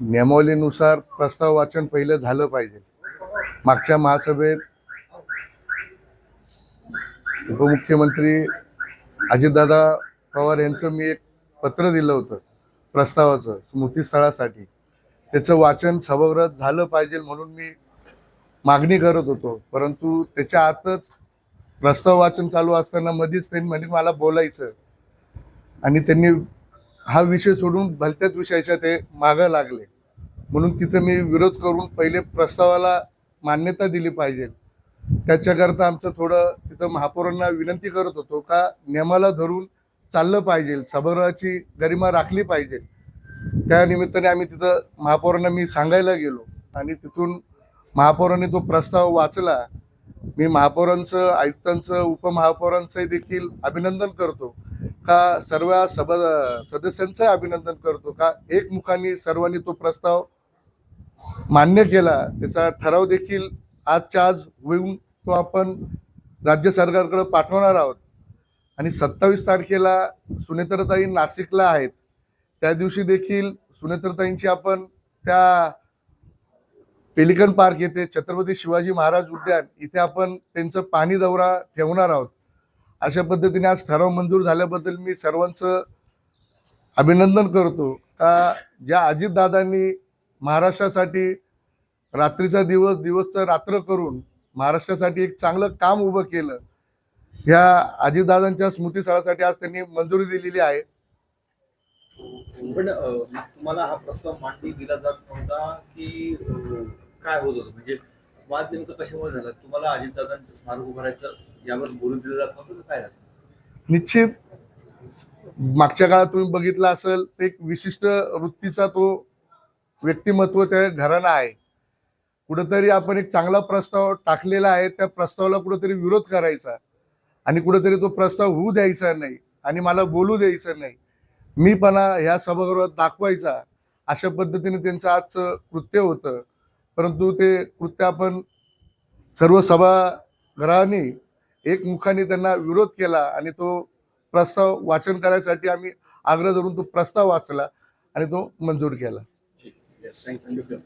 नियमावलीनुसार प्रस्ताव वाचन पहिलं झालं पाहिजे। मागच्या महासभेत उपमुख्यमंत्री अजितदादा पवार यांचं मी एक पत्र दिलं होतं प्रस्तावाचं स्मृतीस्थळासाठी, त्याचं वाचन सभागृहात झालं पाहिजे म्हणून मी मागणी करत होतो। परंतु त्याच्या आतच प्रस्ताव वाचन चालू असताना मध्येच त्यांनी म्हणजे मला बोलायचं आणि त्यांनी हा विषय सोडून भलत्याच विषयाच्या ते मागं लागले, म्हणून तिथं मी विरोध करून पहिले प्रस्तावाला मान्यता दिली पाहिजे। त्याच्याकरता आमचं थोडं तिथं महापौरांना विनंती करत होतो का नियमाला धरून चाललं पाहिजे, सभागृहाची गरिमा राखली पाहिजे। त्या निमित्ताने आम्ही तिथं महापौरांना मी सांगायला गेलो आणि तिथून महापौरांनी तो प्रस्ताव वाचला। मी महापौरांचं, आयुक्तांचं, उपमहापौरांचं देखील अभिनंदन करतो का सर्व सदस्यांचं अभिनंदन करतो का एकमुखाने सर्वांनी तो प्रस्ताव मान्य केला। त्याचा ठराव देखील आजच्या आज होऊन तो आपण राज्य सरकारकडे पाठवणार आहोत आणि 27 तारखेला सुनेत्राताई नाशिकला आहेत, त्या दिवशी देखील सुनेत्राताईंची आपण त्या पेलिकन पार्क येथे छत्रपती शिवाजी महाराज उद्यान इथे आपण त्यांचं पाणी दौरा ठेवणार आहोत। अशा पद्धतीने आज ठराव मंजूर झाल्याबद्दल मी सर्वांचं अभिनंदन करतो का ज्या अजितदादांनी महाराष्ट्रासाठी रात्रीचा दिवस, दिवसचा रात्र करून महाराष्ट्रासाठी एक चांगलं काम उभं केलं, ह्या अजितदादांच्या स्मृतीस्थळासाठी आज त्यांनी मंजुरी दिलेली आहे। पण तुम्हाला हा प्रस्ताव मांडणी दिला जात नव्हता की काय होत होतं, म्हणजे वाद नेमकं कशामुळे झाला? तुम्हाला अजितदादांचं स्मारक उभारायचं यावर बोलून दिलं जात नव्हतं काय झालं? निश्चित मागच्या काळात तुम्ही बघितलं असेल, एक विशिष्ट वृत्तीचा तो व्यक्तिमत्व त्या घराणा आहे। कुठेतरी आपण एक चांगला प्रस्ताव टाकलेला आहे, त्या प्रस्तावाला कुठेतरी विरोध करायचा आणि कुठेतरी तो प्रस्ताव होऊ द्यायचा नाही आणि मला बोलू द्यायचं नाही, मीपणा ह्या सभागृहात दाखवायचा, अशा पद्धतीने त्यांचं आजचं कृत्य होतं। परंतु ते कृत्य आपण सर्व सभागृहाने एकमुखाने त्यांना विरोध केला आणि तो प्रस्ताव वाचन करायसाठी आम्ही आग्रह धरून तो प्रस्ताव वाचला आणि तो मंजूर केला। थँक्यू.